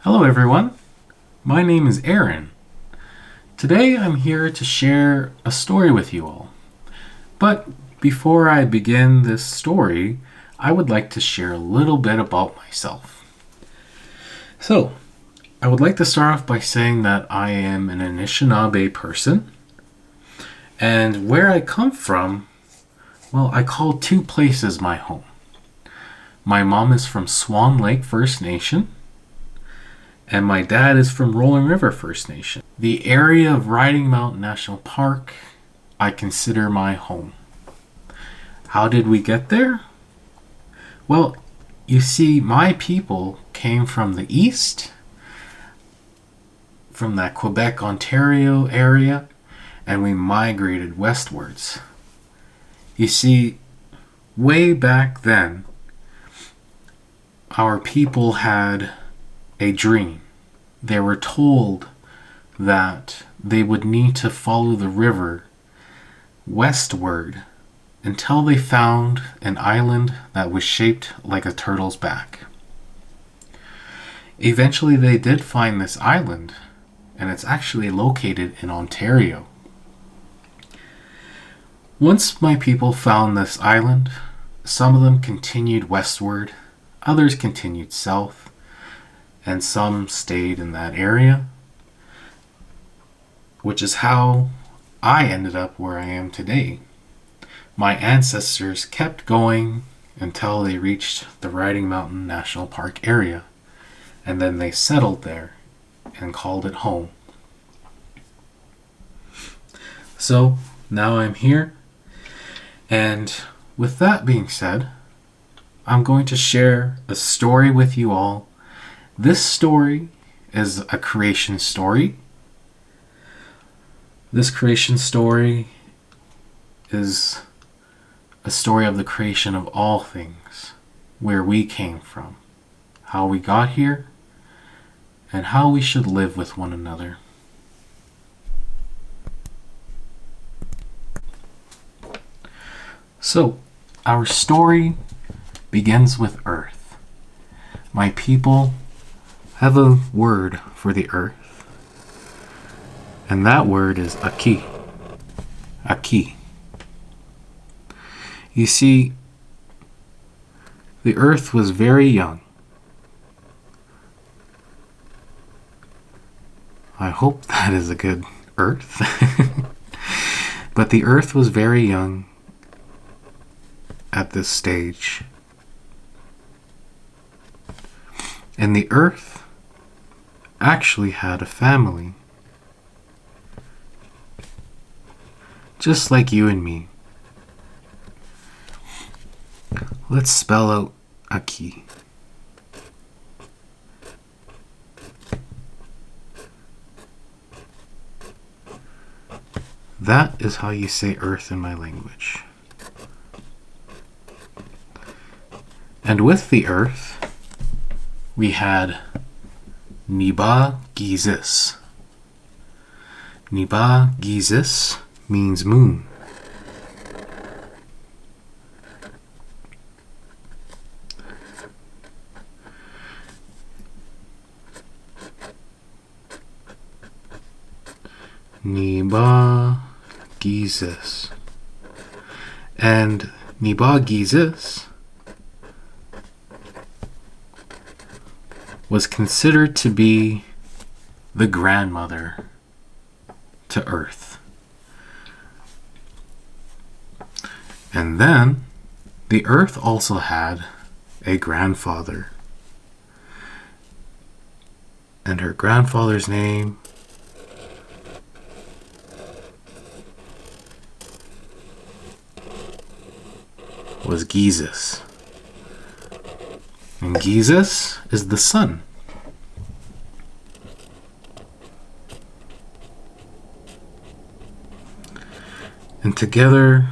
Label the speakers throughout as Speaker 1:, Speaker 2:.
Speaker 1: Hello everyone, my name is Aaron. Today I'm here to share a story with you all. But before I begin this story, I would like to share a little bit about myself. So, I would like to start off by saying that I am an Anishinaabe person. And where I come from, well, I call two places my home. My mom is from Swan Lake First Nation, and my dad is from Rolling River First Nation. The area of Riding Mountain National Park I consider my home. How did we get there? Well, you see, my people came from the east, from that Quebec, Ontario area, and we migrated westwards. You see, way back then, our people had a dream. They were told that they would need to follow the river westward until they found an island that was shaped like a turtle's back. Eventually they did find this island, and it's actually located in Ontario. Once my people found this island, some of them continued westward, others continued south, and some stayed in that area, which is how I ended up where I am today. My ancestors kept going until they reached the Riding Mountain National Park area, and then they settled there and called it home. So now I'm here, and with that being said, I'm going to share a story with you all. This story is a creation story. This creation story is a story of the creation of all things, where we came from, how we got here, and how we should live with one another. So, our story begins with Earth. My people have a word for the earth, and that word is aki. Aki. You see, the earth was very young. I hope that is a good earth. But the earth was very young at this stage. And the earth actually had a family, just like you and me. Let's spell out Aki. That is how you say earth in my language. And with the earth, we had Niba Gizis. Niba Gizis means moon. Niba Gizis. And Niba Gizis was considered to be the grandmother to Earth. And then the Earth also had a grandfather. And her grandfather's name was Gizis. And Gizis is the sun. And together,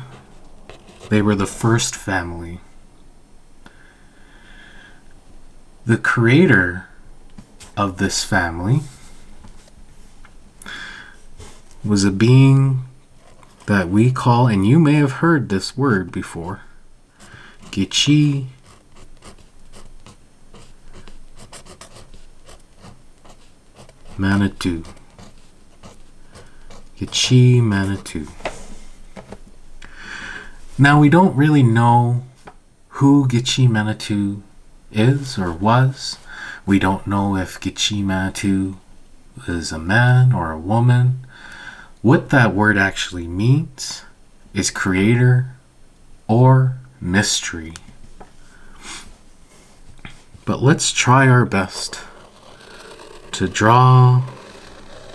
Speaker 1: they were the first family. The creator of this family was a being that we call, and you may have heard this word before, Gichi Manitou. Gitche Manitou. Now we don't really know who Gitche Manitou is or was. We don't know if Gitche Manitou is a man or a woman. What that word actually means is creator or mystery. But let's try our best to draw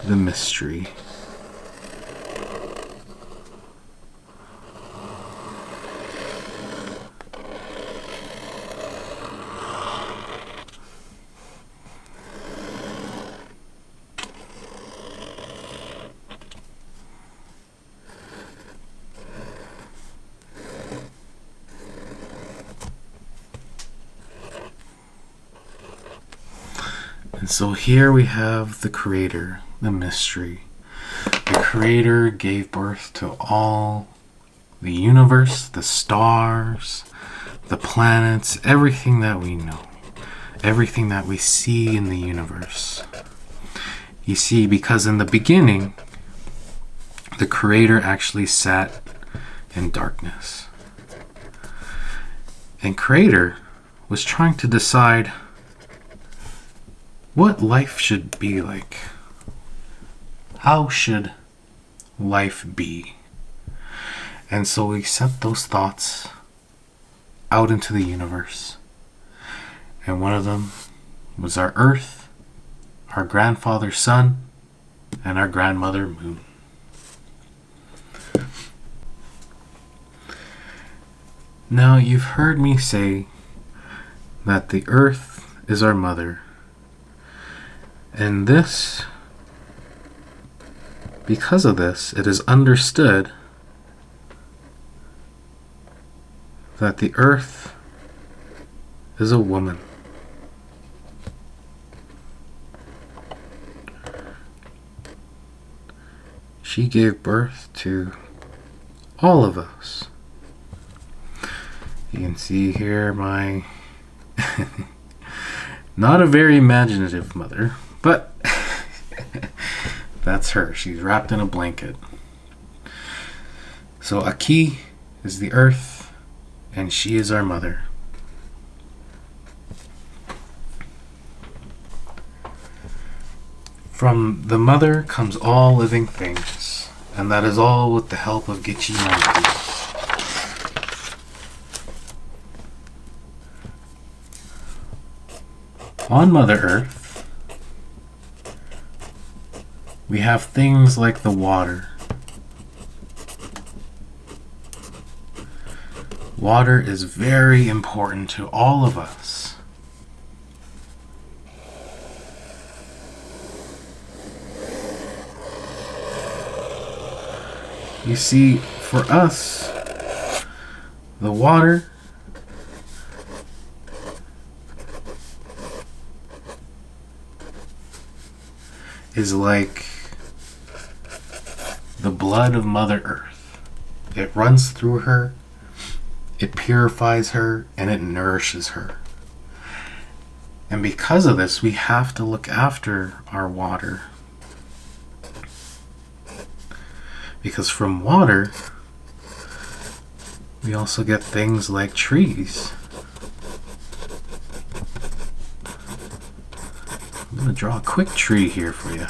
Speaker 1: the mystery. And so here we have the creator, the mystery. The creator gave birth to all the universe, the stars, the planets, everything that we know, everything that we see in the universe. You see, because in the beginning, the creator actually sat in darkness. And creator was trying to decide what life should be like. How should life be? And so we sent those thoughts out into the universe. And one of them was our Earth, our grandfather Sun, and our grandmother Moon. Now you've heard me say that the Earth is our mother. And this, because of this, it is understood that the Earth is a woman. She gave birth to all of us. You can see here my not a very imaginative mother, but that's her. She's wrapped in a blanket. So Aki is the Earth, and she is our mother. From the mother comes all living things, and that is all with the help of Gitche Manitou. On Mother Earth, we have things like the water. Water is very important to all of us. You see, for us, the water is like the blood of Mother Earth. It runs through her, it purifies her, and it nourishes her. And because of this, we have to look after our water. Because from water, we also get things like trees. I'm going to draw a quick tree here for you.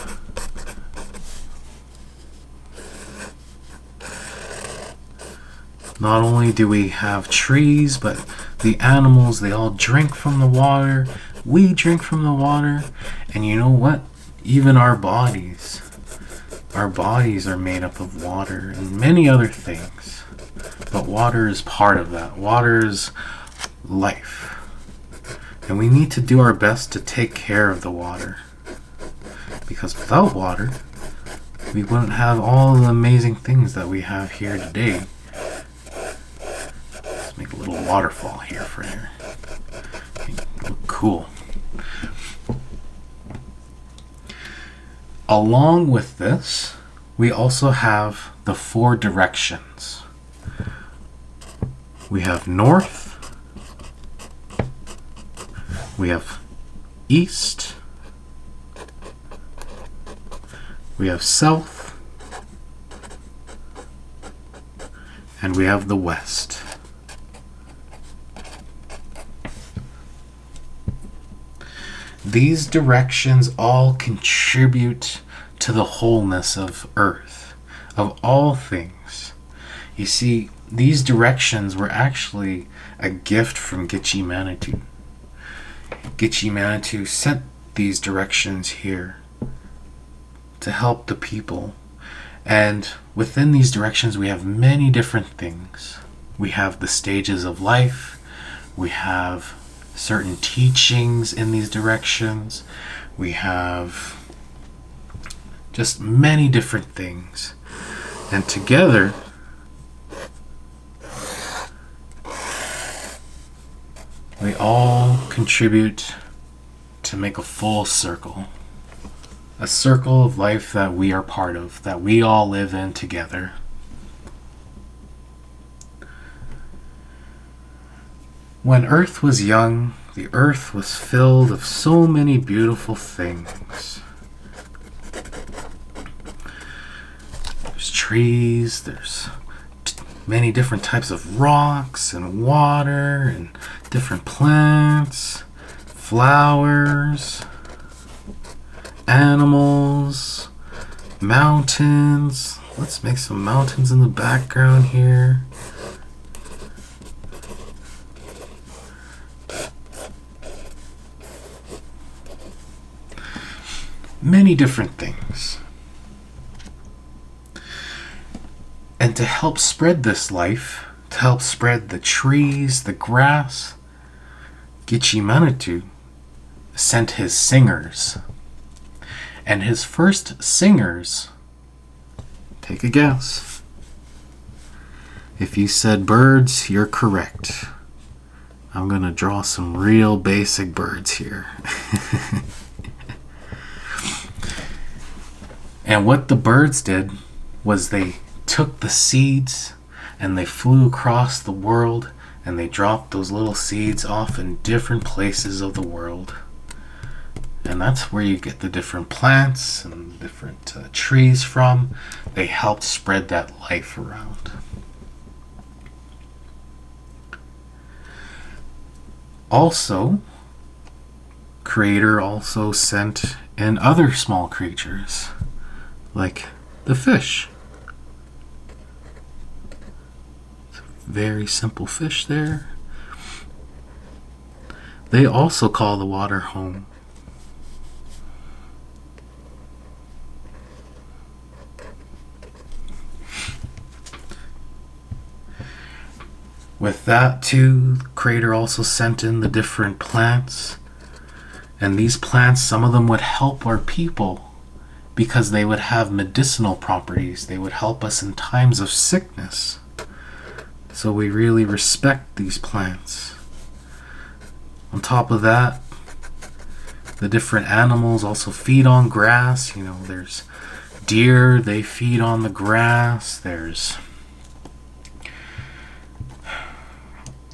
Speaker 1: Not only do we have trees, but the animals, they all drink from the water. We drink from the water. And you know what? Even our bodies are made up of water and many other things. But water is part of that. Water is life. And we need to do our best to take care of the water. Because without water, we wouldn't have all the amazing things that we have here today. Let's make a little waterfall here for you. Look cool. Along with this, we also have the 4 directions. We have north, we have east, we have south, and we have the west. These directions all contribute to the wholeness of Earth, of all things. You see, these directions were actually a gift from Gitche Manitou. Gitche Manitou sent these directions here to help the people. And within these directions we have many different things. We have the stages of life. We have certain teachings in these directions. We have just many different things. And together they all contribute to make a full circle. A circle of life that we are part of, that we all live in together. When Earth was young, the Earth was filled with so many beautiful things. There's trees, there's many different types of rocks and water and different plants, flowers, animals, mountains. Let's make some mountains in the background here. Many different things. And to help spread this life, to help spread the trees, the grass, Gitche Manitou sent his singers. And his first singers, take a guess. If you said birds, you're correct. I'm going to draw some real basic birds here. And what the birds did was they took the seeds and they flew across the world and they dropped those little seeds off in different places of the world. And that's where you get the different plants and different trees from. They helped spread that life around. Also, Creator also sent in other small creatures, like the fish. Very simple fish there. They also call the water home. With that too, Creator also sent in the different plants. And these plants, some of them would help our people because they would have medicinal properties. They would help us in times of sickness. So we really respect these plants. On top of that, the different animals also feed on grass. You know, there's deer, they feed on the grass. There's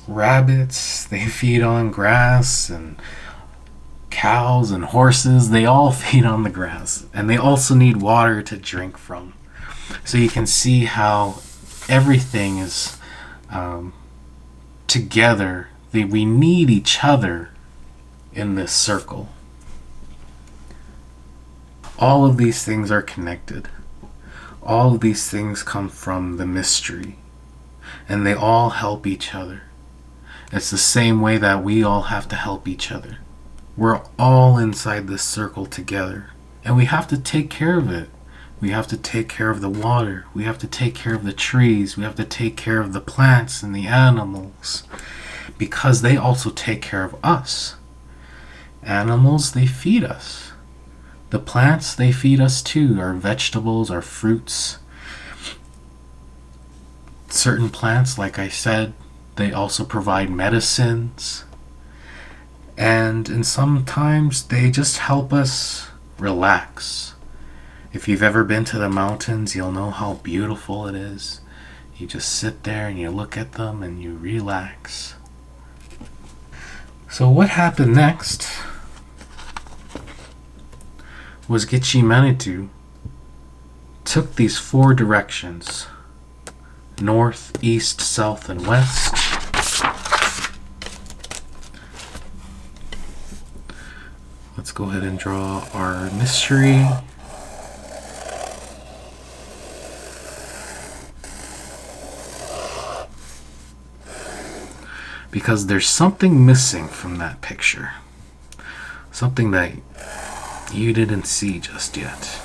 Speaker 1: rabbits, they feed on grass, and cows and horses, they all feed on the grass, and they also need water to drink from. So you can see how everything is together. We need each other in this circle. All of these things are connected. All of these things come from the mystery, and they all help each other. It's the same way that we all have to help each other. We're all inside this circle together, and we have to take care of it. We have to take care of the water. We have to take care of the trees. We have to take care of the plants and the animals, because they also take care of us. Animals, they feed us. The plants, they feed us too. Our vegetables, our fruits. Certain plants, like I said, they also provide medicines. And sometimes they just help us relax. If you've ever been to the mountains, you'll know how beautiful it is. You just sit there and you look at them and you relax. So what happened next was Gitche Manitou took these four directions: north, east, south, and west. Let's go ahead and draw our mystery. Because there's something missing from that picture. Something that you didn't see just yet.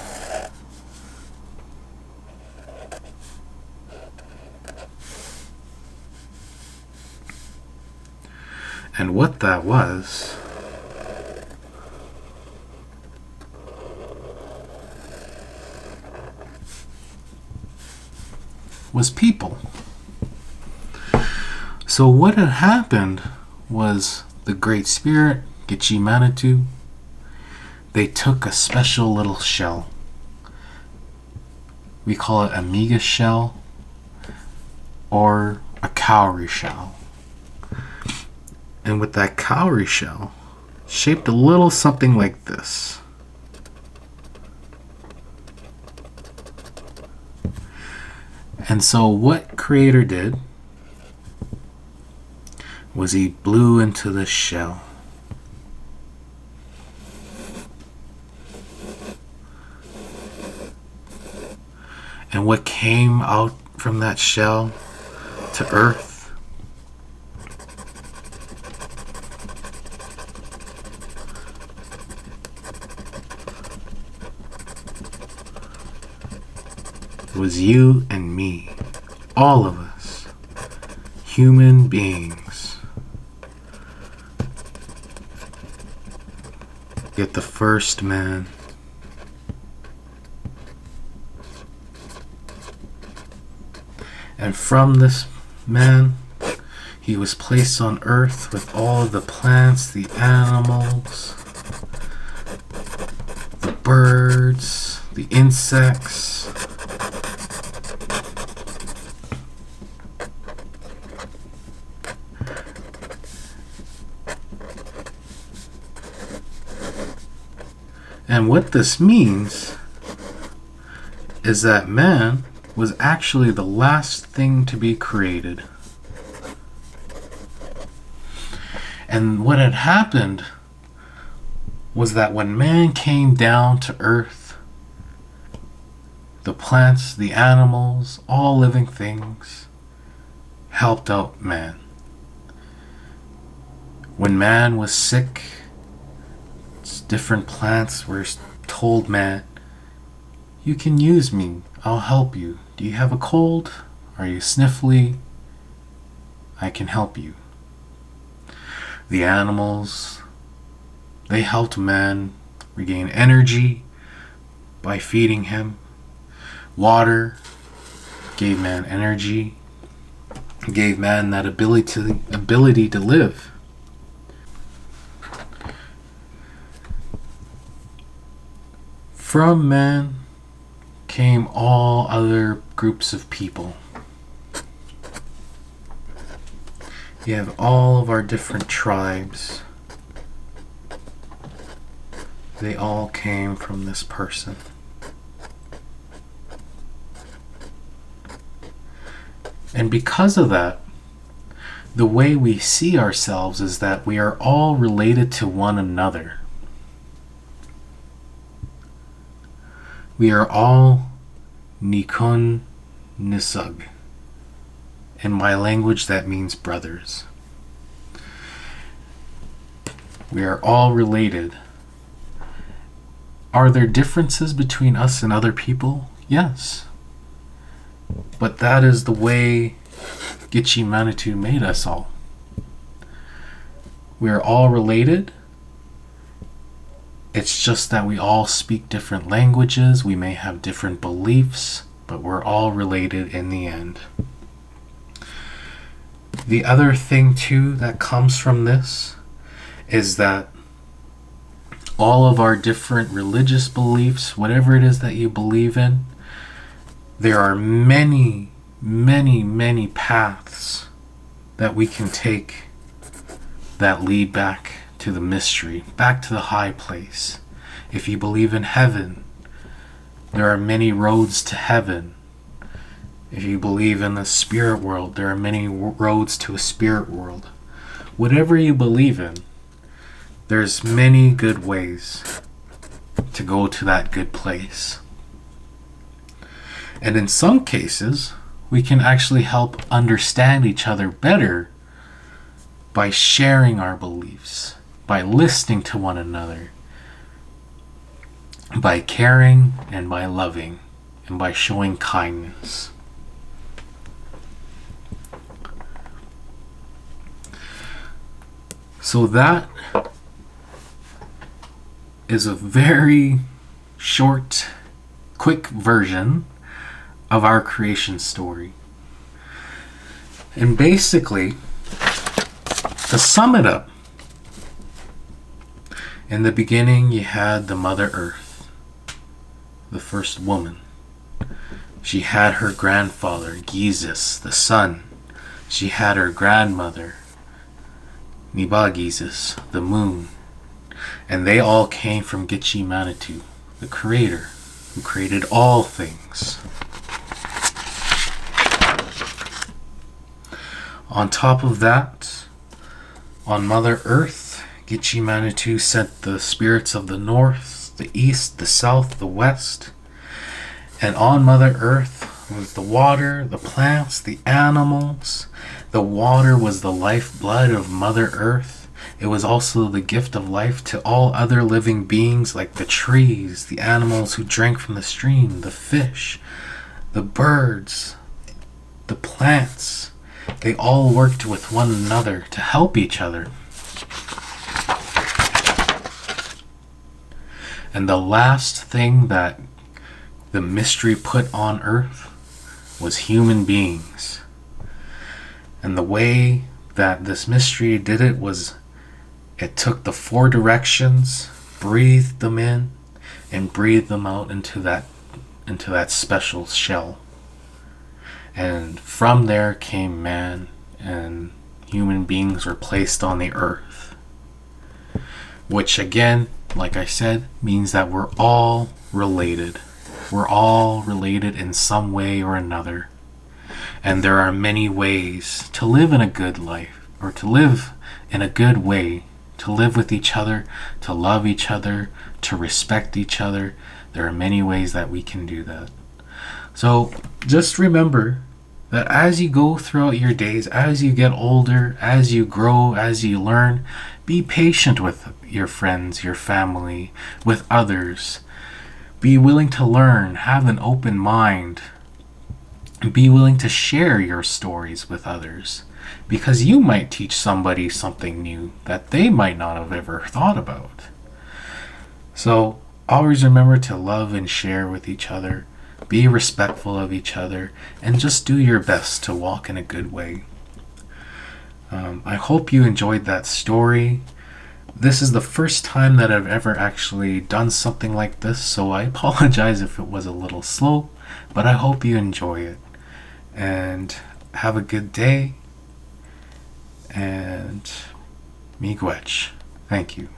Speaker 1: And what that was people. So what had happened was the Great Spirit, Gitchi-Manitou, they took a special little shell. We call it a miga shell or a cowrie shell. And with that cowrie shell, shaped a little something like this. And so what Creator did was he blew into the shell. And what came out from that shell to earth was you and me, all of us, human beings. Yet the first man and from this man he was placed on earth with all of the plants, the animals, the birds, the insects. And what this means is that man was actually the last thing to be created. And what had happened was that when man came down to earth, the plants, the animals, all living things helped out man. When man was sick, different plants were told man, you can use me, I'll help you. Do you have a cold? Are you sniffly? I can help you. The animals, they helped man regain energy by feeding him. Water gave man energy, gave man that ability to live. From man came all other groups of people. You have all of our different tribes. They all came from this person. And because of that, the way we see ourselves is that we are all related to one another. We are all Nikon Nisug. In my language, that means brothers. We are all related. Are there differences between us and other people? Yes. But that is the way Gitchi-Manitou made us all. We are all related. It's just that we all speak different languages, we may have different beliefs, but we're all related in the end. The other thing too that comes from this is that all of our different religious beliefs, whatever it is that you believe in, there are many, many, many paths that we can take that lead back to the mystery, back to the high place. If you believe in heaven, There are many roads to heaven. If you believe in the spirit world, there are many roads to a spirit world. Whatever you believe in, there's many good ways to go to that good place. And in some cases, we can actually help understand each other better by sharing our beliefs, by listening to one another, by caring and by loving, and by showing kindness. So that is a very short, quick version of our creation story. And basically, to sum it up, in the beginning you had the Mother Earth, the first woman. She had her grandfather, Jesus, the sun. She had her grandmother, Nibagisis, the moon. And they all came from Gitchi Manitou, the creator, who created all things. On top of that, on Mother Earth, Gitchi Manitou sent the spirits of the north, the east, the south, the west. And on Mother Earth was the water, the plants, the animals. The water was the lifeblood of Mother Earth. It was also the gift of life to all other living beings, like the trees, the animals who drank from the stream, the fish, the birds, the plants. They all worked with one another to help each other. And the last thing that the mystery put on Earth was human beings. And the way that this mystery did it was it took the four directions, breathed them in, and breathed them out into that special shell. And from there came man, and human beings were placed on the earth. Which again, like I said, means that we're all related. We're all related in some way or another. And there are many ways to live in a good life, or to live in a good way, to live with each other, to love each other, to respect each other. There are many ways that we can do that. So just remember that as you go throughout your days, as you get older, as you grow, as you learn, be patient with your friends, your family, with others. Be willing to learn, have an open mind, and be willing to share your stories with others, because you might teach somebody something new that they might not have ever thought about. So always remember to love and share with each other, be respectful of each other, and just do your best to walk in a good way. I hope you enjoyed that story. This is the first time that I've ever actually done something like this, so I apologize if it was a little slow, but I hope you enjoy it. And have a good day, and miigwech. Thank you.